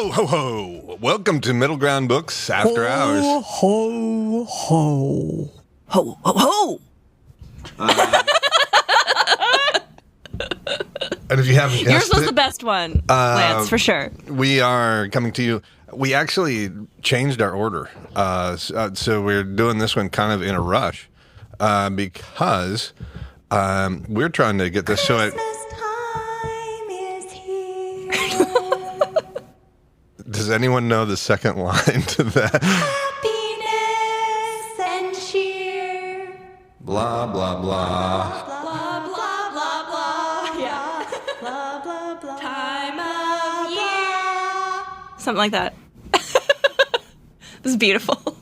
Ho, ho, ho. Welcome to Middle Ground Books After Hours. Ho, ho. Ho, ho, ho. And if you haven't guessed Yours was it, the best one, Lance, for sure. we are coming to you. We actually changed our order. So we're doing this one kind of in a rush because we're trying to get this show. Christmas time is here. Does anyone know the second line to that? Happiness and cheer. Blah, blah, blah. Blah, blah, blah, blah, blah. Yeah. Blah, blah, blah. Time of year. Something like that. This is beautiful.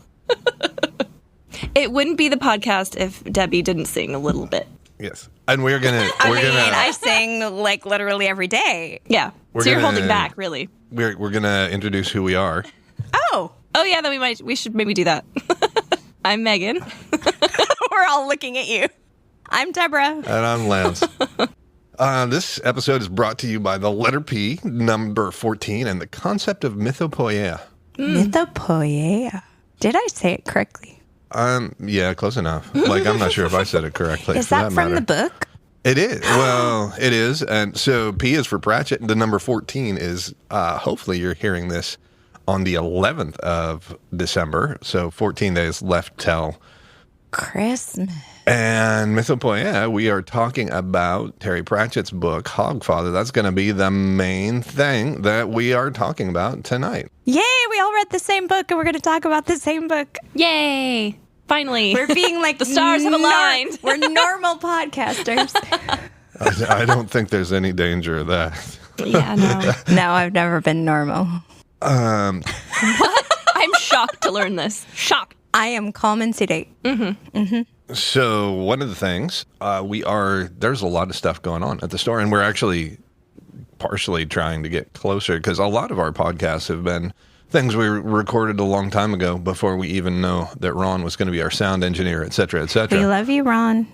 It wouldn't be the podcast if Debbie didn't sing a little bit. Yes. And we're gonna I sing like literally every day. Yeah. We're So you're gonna- holding back, really. we're gonna introduce who we are. Oh, Yeah, then we should maybe do that. I'm Megan. we're all looking at you. I'm Deborah. And I'm Lance. This episode is brought to you by the letter P, number 14, and the concept of mythopoeia. Mythopoeia. Did I say it correctly? Yeah, close enough. Like, I'm not sure if I said it correctly. Is for that from matter. the book? It is. Well, it is. And so P is for Pratchett. The number 14 is, hopefully you're hearing this on the 11th of December. So 14 days left till Christmas. And mythopoeia, we are talking about Terry Pratchett's book, Hogfather. That's going to be the main thing that we are talking about tonight. Yay, we all read the same book and we're going to talk about the same book. Yay. Finally. We're being like the stars have aligned. We're normal podcasters. I don't think there's any danger of that. Yeah, no. No, I've never been normal. I'm shocked to learn this. Shocked. I am calm and sedate. So one of the things, there's a lot of stuff going on at the store, and we're actually partially trying to get closer because a lot of our podcasts have been things we recorded a long time ago before we even know that Ron was going to be our sound engineer, et cetera, et cetera. We love you, Ron.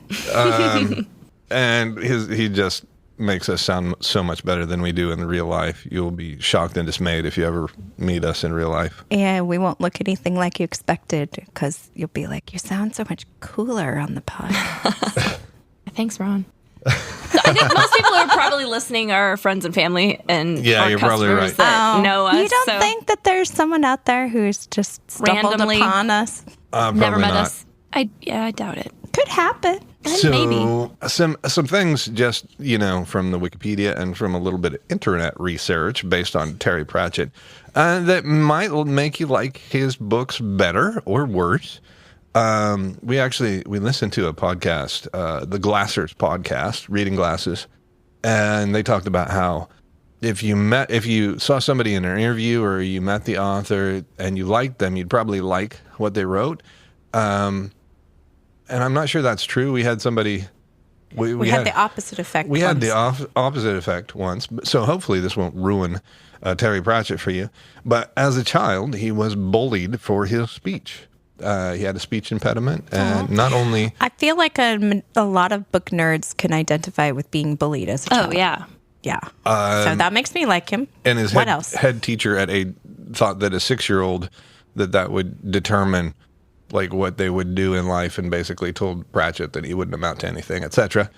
And he just makes us sound so much better than we do in real life. You'll be shocked and dismayed if you ever meet us in real life. Yeah, we won't look anything like you expected because you'll be like, you sound so much cooler on the podcast. Thanks, Ron. I think most people who are probably listening are friends and family and Yeah, our you're probably customers right. that know us. You don't so think that there's someone out there who's just stumbled Randomly. upon us? never Probably met not. us? I doubt it. Could happen. So Maybe. some things just, from the Wikipedia and from a little bit of internet research based on Terry Pratchett that might make you like his books better or worse. We listened to a podcast, the Glassers podcast, Reading Glasses, and they talked about how if you saw somebody in an interview or you met the author and you liked them, you'd probably like what they wrote. And I'm not sure that's true. We had somebody... We had the opposite effect. We had once. the opposite effect once. So hopefully this won't ruin Terry Pratchett for you. But as a child, he was bullied for his speech. He had a speech impediment. And not only... I feel like a lot of book nerds can identify with being bullied as a child. Oh, yeah. Yeah. So that makes me like him. And his What else? head teacher thought that a 6-year-old, that would determine like what they would do in life, and basically told Pratchett that he wouldn't amount to anything, etc.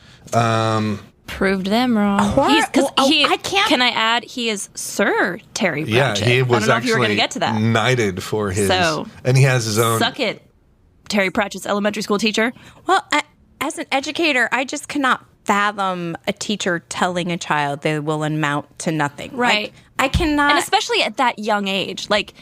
Proved them wrong. I can't- Can I add, he is Sir Terry Yeah, Pratchett. he was I don't know if you were going actually to get to that. knighted for his... So, and he has his own... Suck it, Terry Pratchett's elementary school teacher. Well, as an educator, I just cannot fathom a teacher telling a child they will amount to nothing. Right. Like, I cannot. And especially at that young age. Like,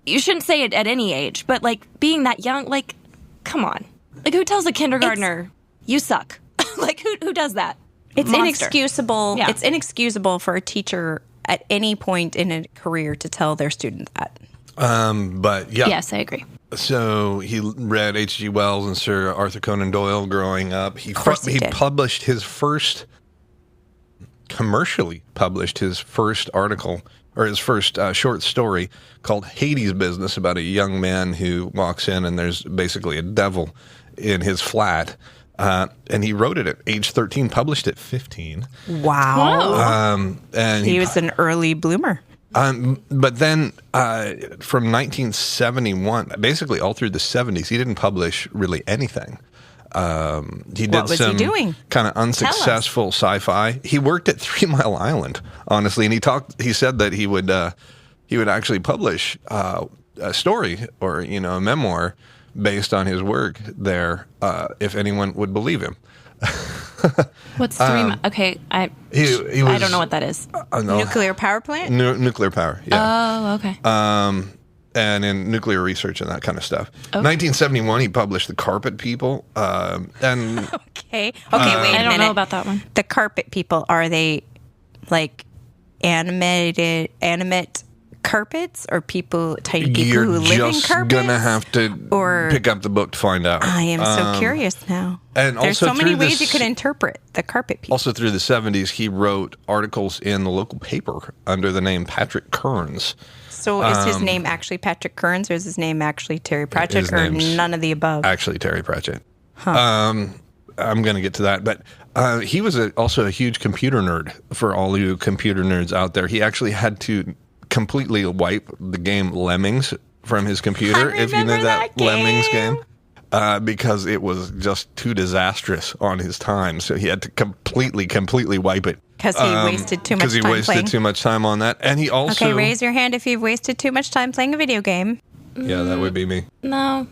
you shouldn't say it at any age, but like being that young, like, come on. Like, who tells a kindergartner, you suck? Like, who does that? It's Monster. inexcusable. Yeah. It's inexcusable for a teacher at any point in a career to tell their student that. But yeah. Yes, I agree. So he read H.G. Wells and Sir Arthur Conan Doyle growing up. He did. published his first, commercially published his first article, or his first short story called Hades Business, about a young man who walks in and there's basically a devil in his flat. And he wrote it at age 13, published at 15. Wow. And He was an early bloomer. But then from 1971, basically all through the 70s, he didn't publish really anything. He did What was he some doing? kind of unsuccessful sci-fi. He worked at 3 Mile Island, honestly, and he said that he would actually publish a story or a memoir based on his work there if anyone would believe him. What's 3? Okay, I don't know what that is. Nuclear power plant? Nuclear power, yeah. Oh, okay. And in nuclear research and that kind of stuff. 1971, he published The Carpet People. And Okay, wait a minute. I don't know about that one. The carpet people, are they like animate carpets or tiny people you're who live in just carpets? gonna have to pick up the book to find out. I am so curious now. And there's also so many through ways this- you could interpret the carpet people. Also through the 70s, he wrote articles in the local paper under the name Patrick Kearns. So is his name actually Patrick Kearns, or is his name actually Terry Pratchett, His or name's none of the above? Actually, Terry Pratchett. I'm going to get to that. But he was also a huge computer nerd for all you computer nerds out there. He actually had to completely wipe the game Lemmings from his computer, if you know remember that that Lemmings game. game. Because it was just too disastrous on his time. So he had to completely wipe it. Because he wasted too much time Because he wasted playing. too much time on that. And he also... Okay, raise your hand if you've wasted too much time playing a video game. Yeah, that would be me. No.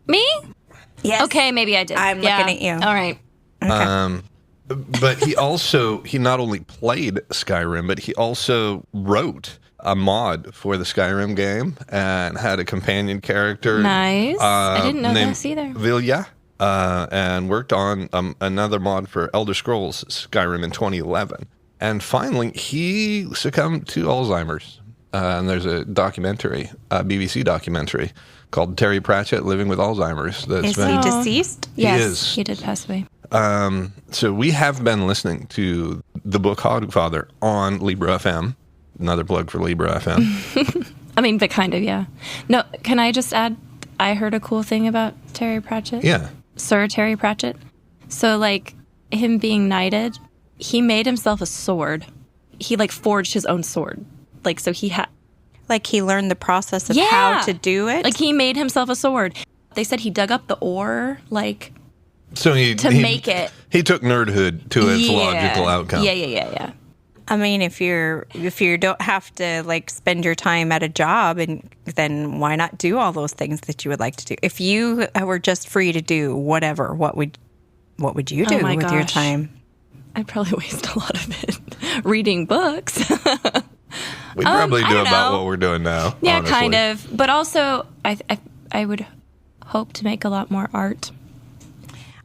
Me? Yes. Okay, maybe I did. I'm looking at you. All right. But he not only played Skyrim, but he also wrote a mod for the Skyrim game and had a companion character. Nice. I didn't know named this either. Vilja, and worked on another mod for Elder Scrolls Skyrim in 2011. And finally, he succumbed to Alzheimer's. And there's a documentary, a BBC documentary, called Terry Pratchett Living with Alzheimer's. Is he deceased? Yes, he did pass away. So we have been listening to the book Hogfather on Libra FM. Another plug for Libra FM. I mean, but kind of, yeah. No, can I just add, I heard a cool thing about Terry Pratchett. Yeah. Sir Terry Pratchett. So, like, him being knighted, he made himself a sword. He, like, forged his own sword. Like, so he had... Like he learned the process of how to do it? Like, he made himself a sword. They said he dug up the ore, like... So he make it. He took nerdhood to its logical outcome. Yeah. I mean, if you don't have to like spend your time at a job, and then why not do all those things that you would like to do? If you were just free to do whatever, what would you do with your time? I'd probably waste a lot of it reading books. We probably I do don't about know. what we're doing now. Yeah, honestly. kind of. But also, I would hope to make a lot more art.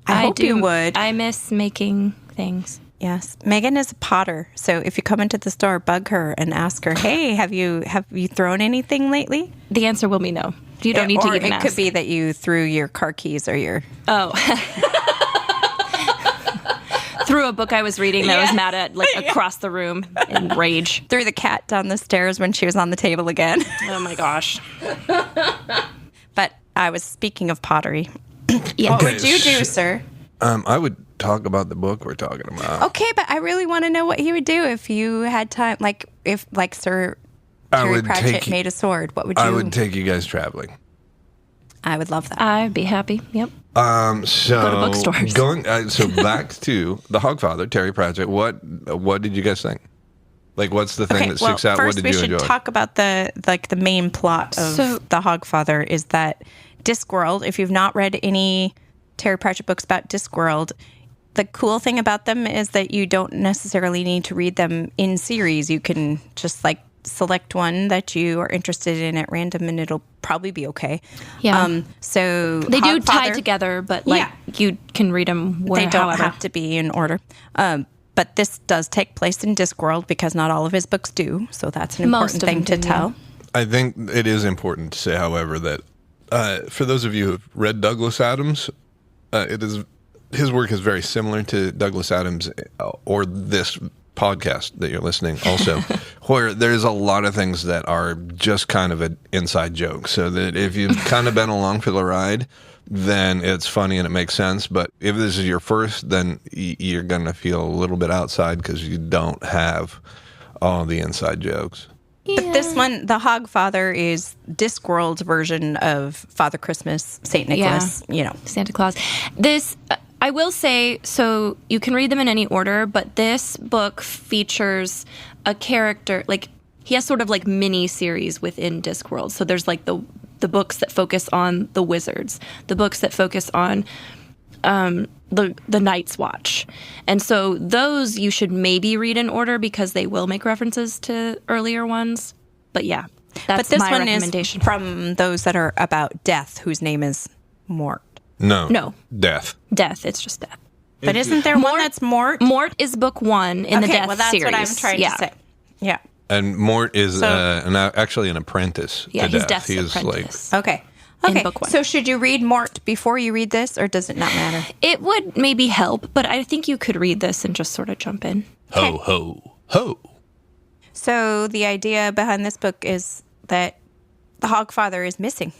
I hope you would. I miss making things. Yes, Megan is a potter, so if you come into the store, bug her and ask her, "Hey, have you thrown anything lately?" The answer will be no. You don't need to even ask. It could be that you threw your car keys or your... Oh. Threw a book I was reading that I was mad at, like, across the room in rage. Threw the cat down the stairs when she was on the table again. Oh, my gosh. But I was speaking of pottery. Yeah. What would you do, sir? I would talk about the book we're talking about. Okay, but I really want to know what he would do if you had time. Like, if, like, Sir Terry Pratchett made a sword, what would you... I would take you guys traveling. I would love that. I'd be happy. Yep. So Go to bookstores. So back to the Hogfather, Terry Pratchett. What did you guys think? Like, what's the thing that sticks out? What First did we you should enjoy? talk about the main plot of the Hogfather is that Discworld. If you've not read any Terry Pratchett books about Discworld, the cool thing about them is that you don't necessarily need to read them in series. You can just like select one that you are interested in at random, and it'll probably be okay. Yeah. So They do tie Hogfather- together, but, like, you can read them They don't however. have to be in order. But this does take place in Discworld because not all of his books do. So that's an Most important of thing to them do, tell. I think it is important to say, however, that for those of you who've read Douglas Adams, his work is very similar to Douglas Adams or this podcast that you're listening also, where there's a lot of things that are just kind of an inside joke. So that if you've kind of been along for the ride, then it's funny and it makes sense. But if this is your first, then you're going to feel a little bit outside because you don't have all the inside jokes. But this one, the Hogfather, is Discworld's version of Father Christmas, St. Nicholas, Santa Claus. This, I will say, so you can read them in any order, but this book features a character, like, he has sort of like mini series within Discworld. So there's like the books that focus on the wizards, the books that focus on the Night's Watch. And so those you should maybe read in order because they will make references to earlier ones. But yeah, that's this my one recommendation. is from those that are about death, whose name is Mort. No. Death. Death. It's just death. But isn't there one that's Mort? Mort is book 1 in the Death well, that's series. what I'm trying to say. Yeah. And Mort is actually an apprentice Yeah, to he's Death. Death's apprentice. Okay. In book 1. So should you read Mort before you read this, or does it not matter? It would maybe help, but I think you could read this and just sort of jump in. Ho, ho, ho. So the idea behind this book is that the Hogfather is missing.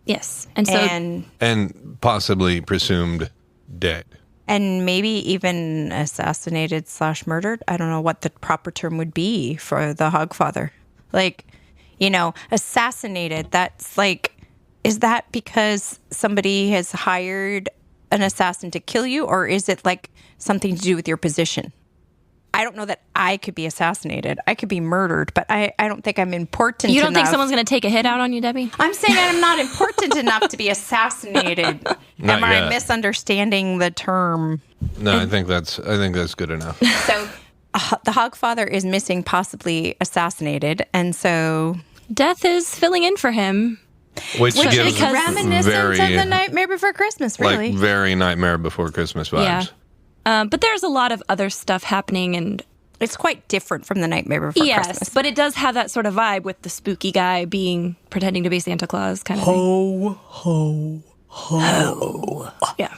Yes. And so And possibly presumed dead. And maybe even assassinated / murdered. I don't know what the proper term would be for the Hogfather. Like, assassinated. That's like, is that because somebody has hired an assassin to kill you? Or is it like something to do with your position? I don't know that I could be assassinated. I could be murdered, but I don't think I'm important enough. You don't think someone's going to take a hit out on you, Debbie? I'm saying I'm not important enough to be assassinated. Not Am I yet. misunderstanding the term? No, I think that's good enough. So the Hogfather is missing, possibly assassinated, and so Death is filling in for him. Which gives because- reminiscent very, of the Nightmare Before Christmas, really. like very Nightmare Before Christmas vibes. Yeah. But there's a lot of other stuff happening, and It's quite different from the Nightmare Before Christmas. but it does have that sort of vibe with the spooky guy pretending to be Santa Claus kind of thing. Ho. Yeah.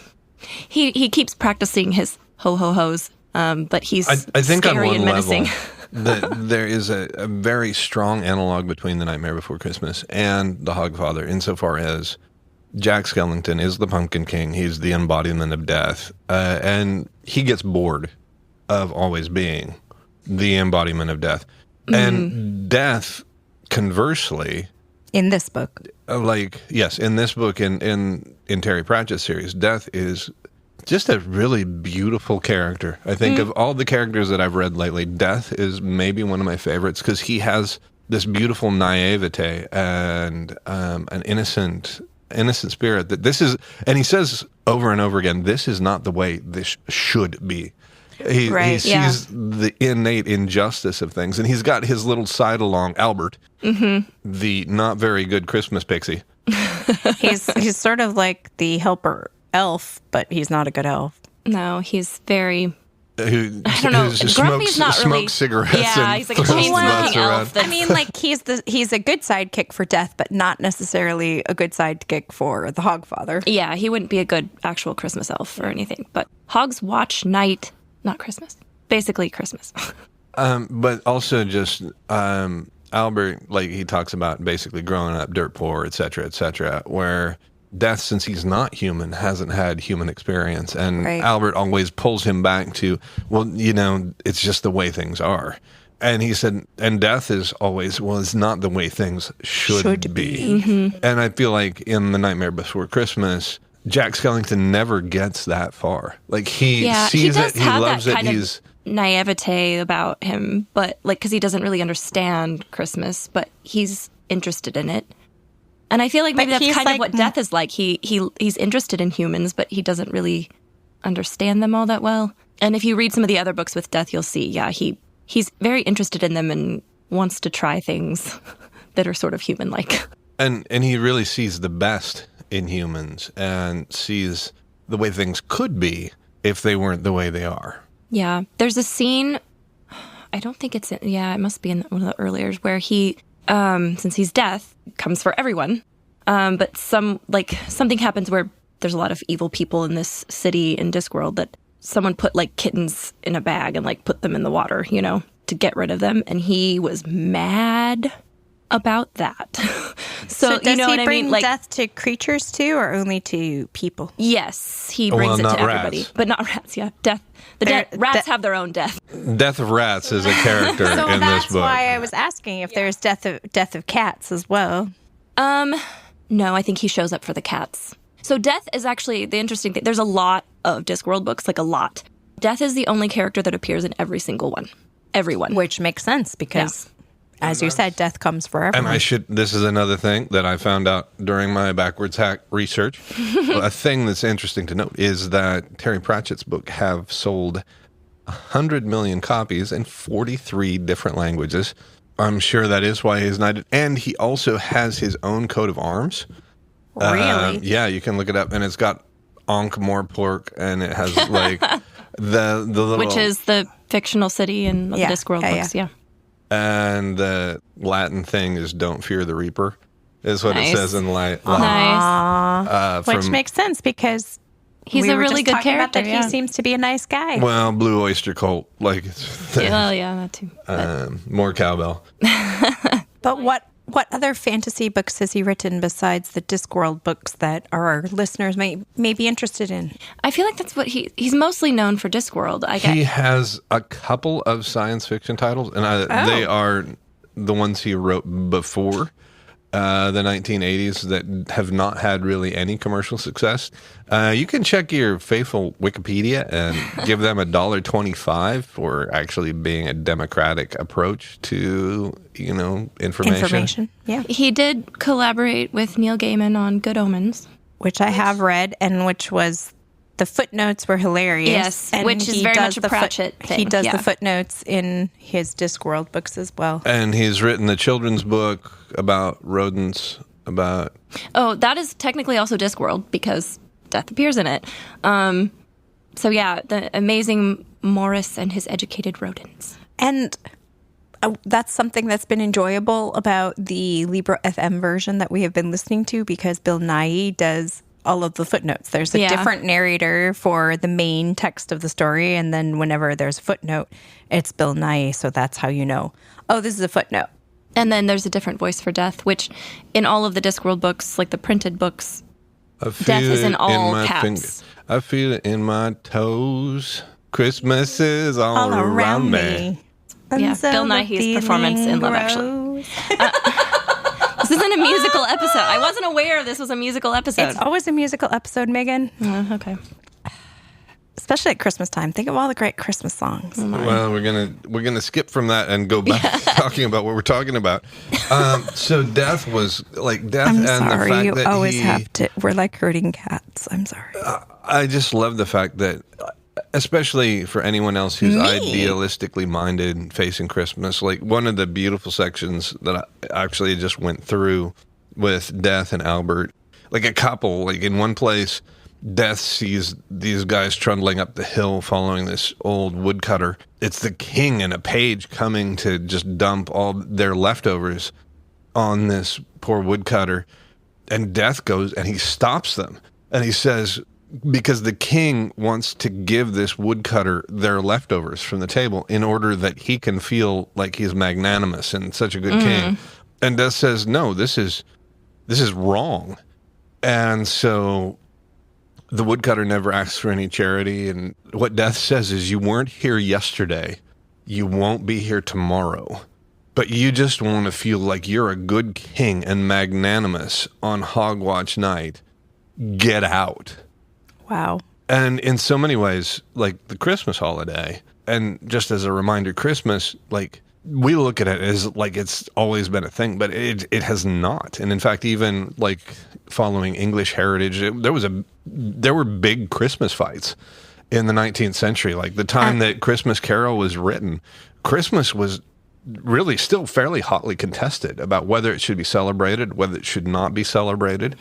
He keeps practicing his ho-ho-hos, but he's I think on scary one and menacing. level, there is a very strong analog between The Nightmare Before Christmas and The Hogfather, insofar as Jack Skellington is the Pumpkin King. He's the embodiment of death. And he gets bored of always being the embodiment of death. And death, conversely, In this book. in this book, in Terry Pratchett's series, Death is just a really beautiful character. I think of all the characters that I've read lately, Death is maybe one of my favorites because he has this beautiful naivete and an innocent spirit that this is, and he says over and over again, this is not the way this should be. He sees the innate injustice of things, and he's got his little side along, Albert, the not very good Christmas pixie. He's sort of like the helper elf, but he's not a good elf. No, he's very... Who I don't know. Grumpy's not really... smokes cigarettes. Yeah, and he's like a throws chain-smoking nuts around. elf. I mean, like he's a good sidekick for Death, but not necessarily a good sidekick for the Hogfather. Yeah, he wouldn't be a good actual Christmas elf or anything. But Hog's Watch Night, not Christmas. Basically Christmas. But also just Albert, like he talks about basically growing up dirt poor, et cetera, where Death, since he's not human, hasn't had human experience. And Right. Albert always pulls him back to, well, it's just the way things are. And he said, and Death is always, well, it's not the way things should be. And I feel like in The Nightmare Before Christmas, Jack Skellington never gets that far. Like he sees does it, he have loves that it, kind of naivete about him, but like because he doesn't really understand Christmas, but he's interested in it. And I feel like maybe But that's he's kind of like- what Death is like. He's interested in humans, but he doesn't really understand them all that well. And if you read some of the other books with Death, you'll see, he's very interested in them and wants to try things that are sort of human-like. And he really sees the best in humans and sees the way things could be if they weren't the way they are. Yeah. There's a scene, I don't think it's in, it must be in one of the earlier, where he, since he's Death, comes for everyone. But something happens where there's a lot of evil people in this city in Discworld that someone put like kittens in a bag and like put them in the water, to get rid of them. And he was mad about that. So does you know he what I bring mean? Like, death to creatures too, or only to people? yes, he brings it not to everybody, rats. but not rats. Yeah, death. Rats have their own death. Death of Rats is a character So in this that's book. why I was asking if there's death of cats as well. No, I think he shows up for the cats. So Death is actually the interesting thing. There's a lot of Discworld books, like a lot. Death is the only character that appears in every single one. Everyone. Which makes sense because, as you said, death comes for everyone. And this is another thing that I found out during my backwards hack research. A thing that's interesting to note is that Terry Pratchett's book have sold 100 million copies in 43 different languages. I'm sure that is why he's knighted. And he also has his own coat of arms. Really? Yeah, you can look it up. And it's got Ankh Morpork, and it has like the little... Which is the fictional city in the Discworld books, yeah. And the Latin thing is "Don't fear the Reaper," is what Nice. it says in Latin. Nice. Which makes sense because He's we a were really just good talking about character, that yeah. he seems to be a nice guy. Well, Blue Oyster Cult, like Yeah, that too. more cowbell. But what other fantasy books has he written besides the Discworld books that our listeners may be interested in? I feel like that's what he's mostly known for Discworld. I guess. He has a couple of science fiction titles, and they are the ones he wrote before the 1980s that have not had really any commercial success. You can check your faithful Wikipedia and give them $1.25 for actually being a democratic approach to, information. Yeah. He did collaborate with Neil Gaiman on Good Omens. Which I have read, and which was the footnotes were hilarious. Yes, and which is he very does much a the Pratchett thing. He does Yeah. the footnotes in his Discworld books as well. And he's written a children's book about rodents, about... Oh, that is technically also Discworld because death appears in it. So yeah, the amazing Morris and his educated rodents. And that's something that's been enjoyable about the Libro FM version that we have been listening to because Bill Nighy does all of the footnotes. There's a different narrator for the main text of the story, and then whenever there's a footnote, it's Bill Nighy, so that's how you know, oh, this is a footnote. And then there's a different voice for death, which in all of the Discworld books, like the printed books, death is in all caps. I feel it in my toes. Christmas is all around me. Yeah, So Bill the Nighy's performance in Love Actually. grows. This isn't a musical episode. I wasn't aware this was a musical episode. It's always a musical episode, Megan. Okay. Especially at Christmas time. Think of all the great Christmas songs. Well, we're gonna skip from that and go back to talking about what we're talking about. So death was like death, I'm and sorry, the fact you that always have to. We're like herding cats. I'm sorry. I just love the fact that, especially for anyone else who's idealistically minded facing Christmas, like one of the beautiful sections that I actually just went through with Death and Albert, like a couple, like in one place, Death sees these guys trundling up the hill following this old woodcutter. It's the king and a page coming to just dump all their leftovers on this poor woodcutter. And Death goes and he stops them. And he says, because the king wants to give this woodcutter their leftovers from the table in order that he can feel like he's magnanimous and such a good king. And Death says, no, this is wrong. And so the woodcutter never asks for any charity. And what Death says is, you weren't here yesterday. You won't be here tomorrow. But you just want to feel like you're a good king and magnanimous on Hogwatch night. Get out. Wow. And in so many ways, like the Christmas holiday, and just as a reminder, Christmas, like we look at it as like it's always been a thing, but it has not. And in fact, even like following English heritage, there were big Christmas fights in the 19th century. Like the time that Christmas Carol was written, Christmas was really still fairly hotly contested about whether it should be celebrated, whether it should not be celebrated.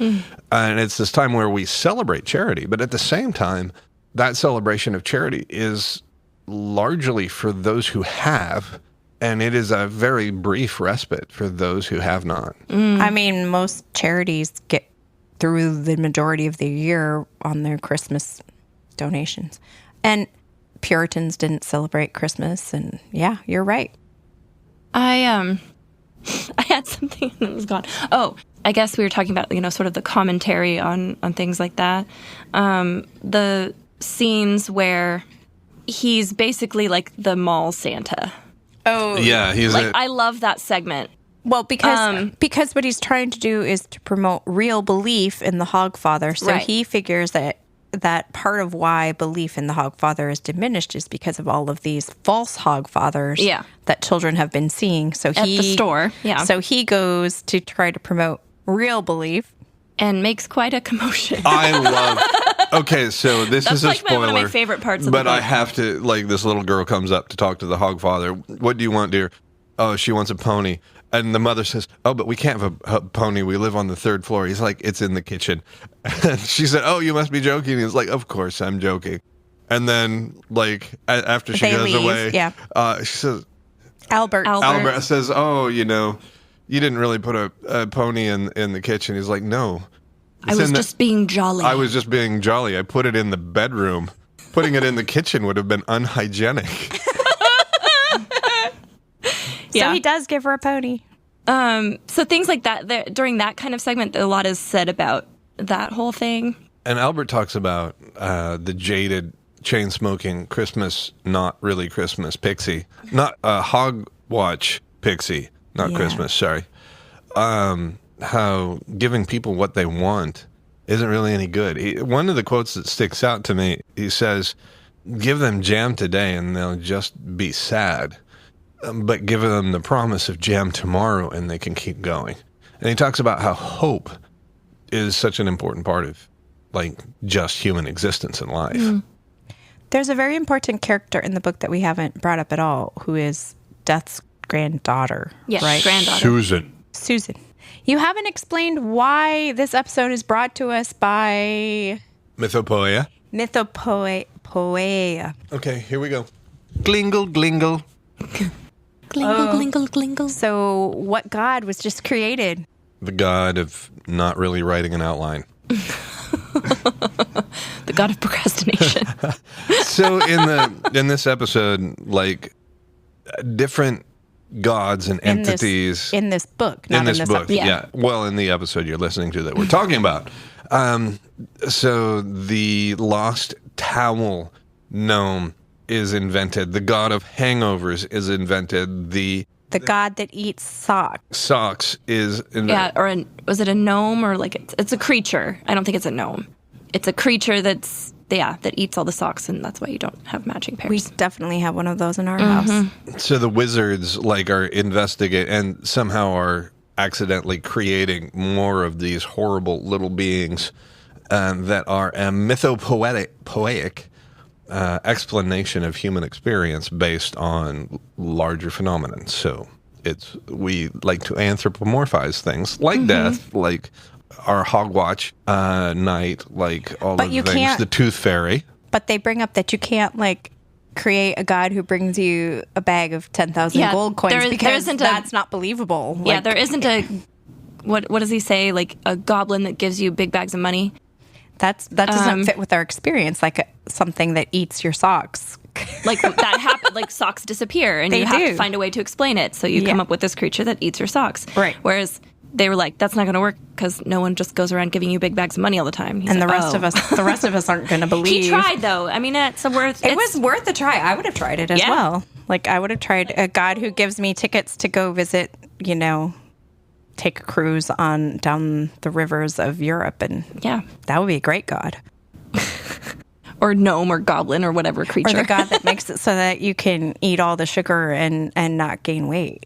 And it's this time where we celebrate charity, but at the same time, that celebration of charity is largely for those who have, and it is a very brief respite for those who have not. I mean, most charities get through the majority of the year on their Christmas donations. And Puritans didn't celebrate Christmas. And yeah, you're right. I had something and it was gone. Oh, I guess we were talking about, sort of the commentary on things like that. The scenes where he's basically like the mall Santa. Oh, Yeah, he's I love that segment. Well, because what he's trying to do is to promote real belief in the Hogfather. So Right. he figures that part of why belief in the Hogfather is diminished is because of all of these false Hogfathers Yeah. that children have been seeing. So At the store, yeah. So he goes to try to promote real belief. And makes quite a commotion. I love. Okay, so this That's is a like spoiler. one of my favorite parts of the but I book. have to, this little girl comes up to talk to the Hogfather. What do you want, dear? Oh, she wants a pony. And the mother says, oh, but we can't have a pony. We live on the 3rd floor. He's like, it's in the kitchen. And she said, oh, you must be joking. He's like, of course I'm joking. And then, after she They goes leave, away, yeah. She says, Albert. Albert says, oh, you didn't really put a pony in the kitchen. He's like, no. I was just being jolly. I was just being jolly. I put it in the bedroom. Putting it in the kitchen would have been unhygienic. So he does give her a pony. So things like that, during that kind of segment, a lot is said about that whole thing. And Albert talks about the jaded, chain-smoking Christmas, not really Christmas pixie. Not Hogwatch pixie, not Yeah. Christmas, sorry. How giving people what they want isn't really any good. One of the quotes that sticks out to me, he says, give them jam today and they'll just be sad. But give them the promise of jam tomorrow and they can keep going. And he talks about how hope is such an important part of just human existence in life. Mm. There's a very important character in the book that we haven't brought up at all, who is Death's granddaughter. Yes, right? granddaughter. Susan. You haven't explained why this episode is brought to us by Mythopoeia. Mythopoeia. Okay, here we go. Glingle, glingle. Glingle, glingle, glingle. So what god was just created? The god of not really writing an outline. The god of procrastination. So in this episode, different gods and entities In this book, not in this book. episode. Yeah. Well, in the episode you're listening to that we're talking about. So the lost towel gnome is invented. The god of hangovers is invented. The god that eats socks. socks is invented. Yeah, or was it a gnome or it's a creature? I don't think it's a gnome. It's a creature that eats all the socks, and that's why you don't have matching pairs. We definitely have one of those in our house. So the wizards are investigate and somehow are accidentally creating more of these horrible little beings that are a mythopoetic explanation of human experience based on larger phenomena. So we like to anthropomorphize things like death, like our Hogwatch night, all But of you the things, can't- the Tooth Fairy. But they bring up that you can't create a god who brings you a bag of 10,000 Yeah, gold coins there because isn't that's not believable. Yeah, there isn't a what does he say? A goblin that gives you big bags of money. that doesn't fit with our experience. Something that eats your socks. That happen. Socks disappear, and They you have do. to find a way to explain it. So you come up with this creature that eats your socks. Right. Whereas they were like, that's not going to work because no one just goes around giving you big bags of money all the time. He's And the like, rest "Oh." of us aren't going to believe. He tried though. I mean, it was worth a try. I would have tried it as Yeah. well. I would have tried a god who gives me tickets to go visit, take a cruise down the rivers of Europe, and Yeah. that would be a great god. Or gnome or goblin or whatever creature. Or the god that makes it so that you can eat all the sugar and not gain weight.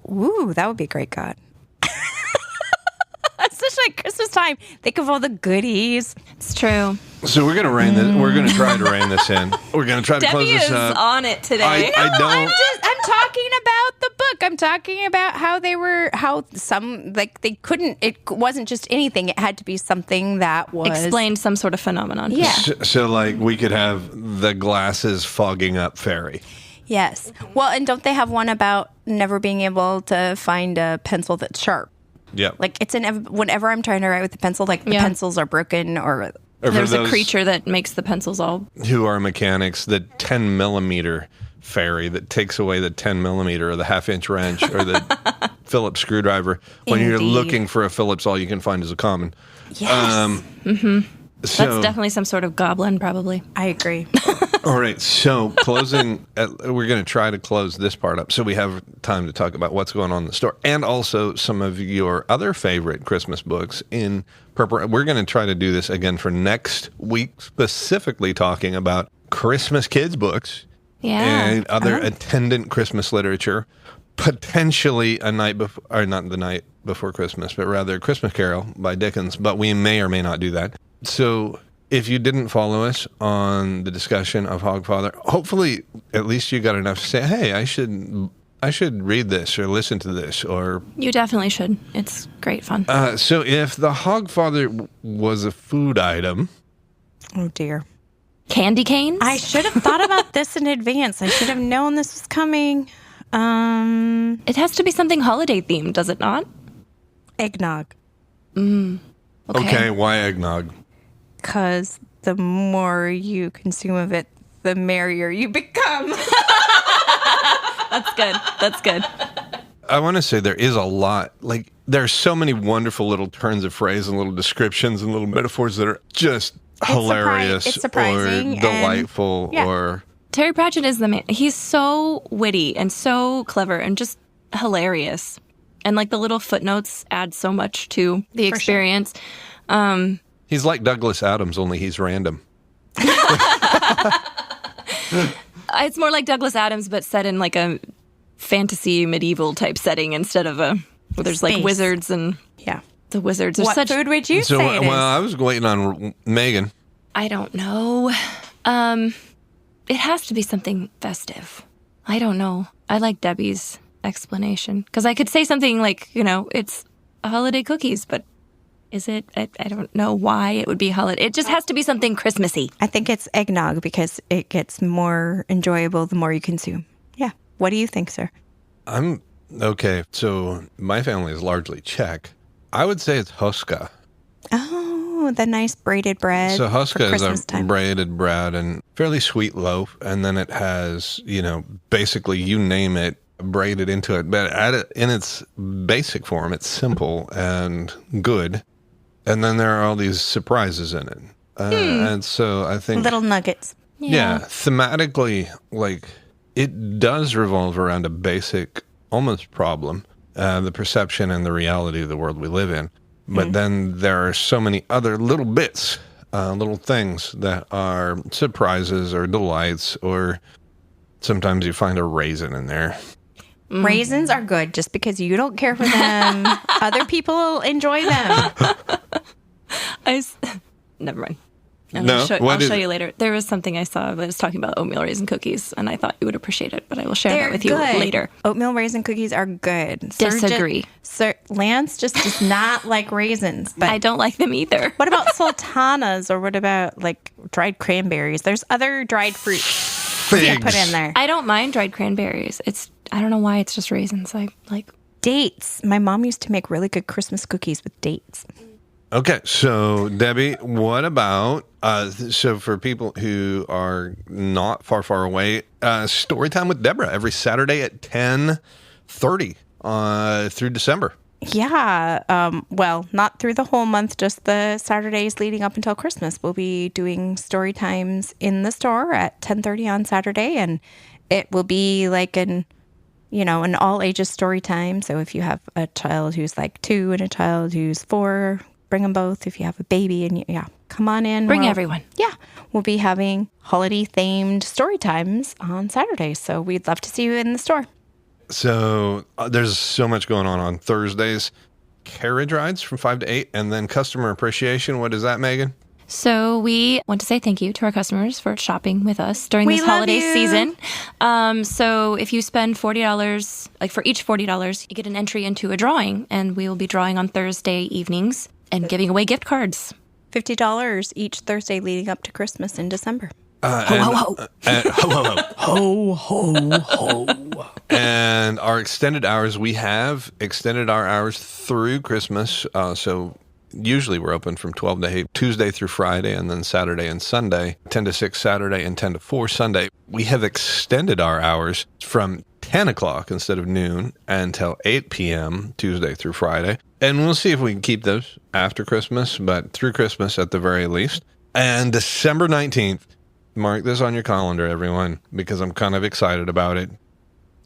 Woo, that would be a great god. Especially at Christmas time. Think of all the goodies. It's true. So we're gonna rein this. We're gonna try to rein this in. We're gonna try to close Debbie this is up. on it today. I don't. I'm talking about the book. I'm talking about how they couldn't, it wasn't just anything. It had to be something that was Explained some sort of phenomenon. Yeah. So we could have the glasses fogging up fairy. Yes. Well, and don't they have one about never being able to find a pencil that's sharp? Yep. It's whenever I'm trying to write with the pencil, the Yeah. pencils are broken Or for There's a those creature that makes the pencils all. who are mechanics, the 10 millimeter fairy that takes away the 10 millimeter or the half-inch wrench or the Phillips screwdriver. When you're looking for a Phillips, all you can find is a common. Yes. So, That's definitely some sort of goblin, probably. I agree. all right, so closing, we're going to try to close this part up so we have time to talk about what's going on in the store and also some of your other favorite Christmas books in We're going to try to do this again for next week, specifically talking about Christmas kids books and other attendant Christmas literature, potentially a night before, or not the night before Christmas, but rather Christmas Carol by Dickens, but we may or may not do that. So if you didn't follow us on the discussion of Hogfather, hopefully at least you got enough to say, hey, I should read this or listen to this. Or You definitely should. It's great fun. So if the Hogfather was a food item. Oh, dear. Candy canes? I should have thought about this in advance. I should have known this was coming. It has to be something holiday themed, does it not? Eggnog. Okay, why eggnog? Because the more you consume of it, the merrier you become. That's good. That's good. I want to say there is a lot, like there are so many wonderful little turns of phrase and little descriptions and little metaphors that are just hilarious it's surprising or delightful or... Terry Pratchett is the man. He's so witty and so clever and just hilarious. And like the little footnotes add so much to the experience. Sure. He's like Douglas Adams, only he's random. It's more like Douglas Adams, but set in like a fantasy medieval type setting instead of where there's Space. like wizards and the wizards are What such. food would you So, say it is? well, I was waiting on Megan. I don't know. It has to be something festive. I don't know. I like Debbie's explanation because I could say something like, it's holiday cookies, but is it? I don't know why it would be holiday. It just has to be something Christmassy. I think it's eggnog because it gets more enjoyable the more you consume. Yeah. What do you think, sir? I'm okay. So my family is largely Czech. I would say it's Huska. Oh, the nice braided bread. So for Huska is Christmas a time. braided bread and fairly sweet loaf. And then it has, basically you name it, braided into it. But in its basic form, it's simple and good. And then there are all these surprises in it. And so I think... Little nuggets. Yeah, thematically, like, it does revolve around a basic, almost problem, the perception and the reality of the world we live in. But then there are so many other little bits, little things that are surprises or delights, or sometimes you find a raisin in there. Raisins are good just because you don't care for them. Other people enjoy them. Never mind. No? I'll show you later. There was something I saw that was talking about oatmeal raisin cookies, and I thought you would appreciate it, but I will share that with you later. Oatmeal raisin cookies are good. Disagree. Lance just does not like raisins. But I don't like them either. what about sultanas or what about like dried cranberries? There's other dried fruits you put in there. I don't mind dried cranberries. I don't know why it's just raisins. I like Dates. My mom used to make really good Christmas cookies with dates. Okay, so Debbie, what about, so for people who are not far away, Storytime with Deborah every Saturday at 10:30 through December. Yeah. Well, not through the whole month, just the Saturdays leading up until Christmas. We'll be doing story times in the store at 10:30 on Saturday, and it will be like an all ages story time. So if you have a child who's like 2 and a child who's 4, bring them both. If you have a baby and come on in. bring everyone. Yeah. We'll be having holiday themed story times on Saturdays. So we'd love to see you in the store. So there's so much going on Thursdays. Carriage rides from 5 to 8, and then customer appreciation. What is that, Megan? So we want to say thank you to our customers for shopping with us during this holiday season. So if you spend $40, like for each $40, you get an entry into a drawing, and we will be drawing on Thursday evenings and giving away gift cards. $50 each Thursday leading up to Christmas in December. Ho, ho, ho. And our extended hours, we have extended our hours through Christmas. So Usually we're open from 12 to 8, Tuesday through Friday, and then Saturday and Sunday, 10 to 6 Saturday and 10 to 4 Sunday. We have extended our hours from 10 o'clock instead of noon until 8 p.m. Tuesday through Friday. And we'll see if we can keep those after Christmas, but through Christmas at the very least. And December 19th, mark this on your calendar, everyone, because I'm kind of excited about it.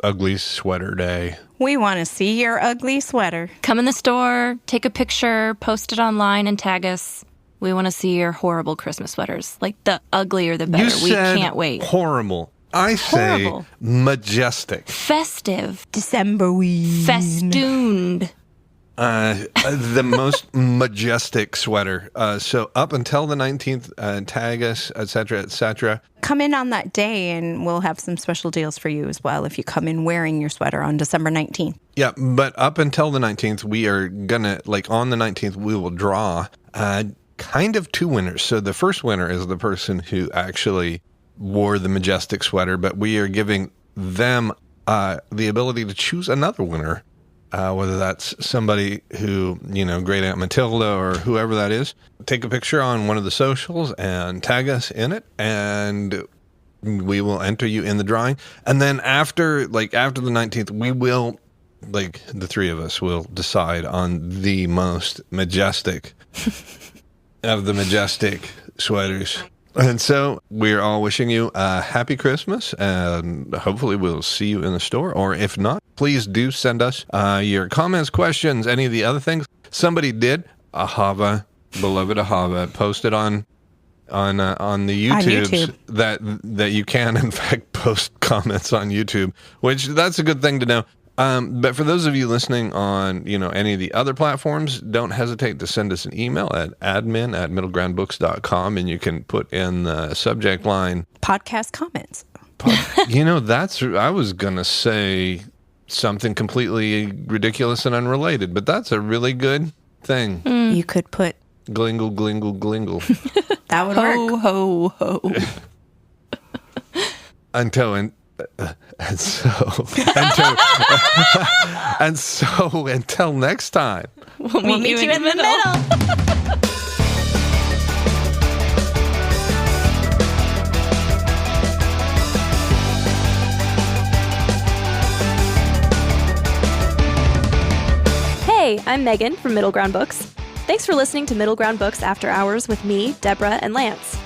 Ugly Sweater Day. We want to see your ugly sweater. Come in the store, take a picture, post it online, and tag us. We want to see your horrible Christmas sweaters. Like, the uglier the better. You said we can't wait. Horrible. I say Horrible. majestic. Festive. December-ween. Festooned. The most majestic sweater. So up until the 19th, tag us, etc., etc. Come in on that day and we'll have some special deals for you as well if you come in wearing your sweater on December 19th. Yeah, but up until the 19th, we are gonna, like on the 19th, we will draw kind of 2 winners. So the first winner is the person who actually wore the majestic sweater, but we are giving them the ability to choose another winner. Whether that's somebody who, Great Aunt Matilda or whoever that is, take a picture on one of the socials and tag us in it, and we will enter you in the drawing. And then after the 19th, we will, the three of us will decide on the most majestic of the majestic sweaters. And so we're all wishing you a happy Christmas, and hopefully we'll see you in the store. Or if not, please do send us your comments, questions, any of the other things. Somebody did, beloved Ahava, posted on the YouTubes that you can in fact post comments on YouTube, which that's a good thing to know. But for those of you listening on, any of the other platforms, don't hesitate to send us an email at admin@middlegroundbooks.com, and you can put in the subject line Podcast comments. I was going to say something completely ridiculous and unrelated, but that's a really good thing. You could put Glingle, glingle, glingle. that would Ho, work. ho, ho. Until next time. We'll meet you in the middle. Hey, I'm Megan from Middle Ground Books. Thanks for listening to Middle Ground Books After Hours with me, Deborah, and Lance.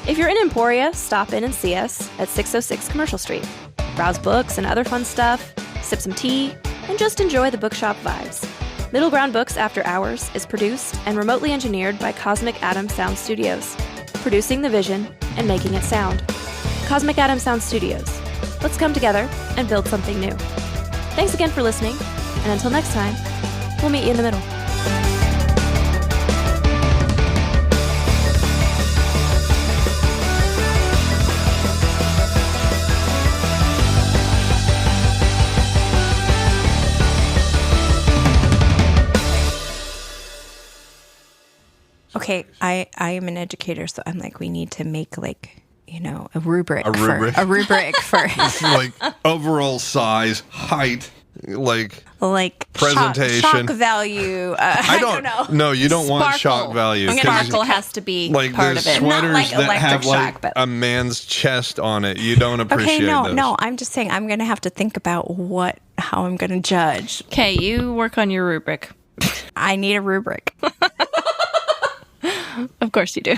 If you're in Emporia, stop in and see us at 606 Commercial Street. Browse books and other fun stuff, sip some tea, and just enjoy the bookshop vibes. Middle Ground Books After Hours is produced and remotely engineered by Cosmic Atom Sound Studios, producing the vision and making it sound. Cosmic Atom Sound Studios. Let's come together and build something new. Thanks again for listening, and until next time, we'll meet you in the middle. Okay, I am an educator, so I'm like, we need to make a rubric. A rubric? A rubric for Like overall size, height, like presentation. shock value. I don't know. No, you don't want Sparkle. shock value. I'm 'cause gonna sparkle has to be like part the of it. sweaters Not like that electric have shock, but- a man's chest on it. You don't appreciate those. No, I'm just saying I'm going to have to think about how I'm going to judge. Okay, you work on your rubric. I need a rubric. Of course you do.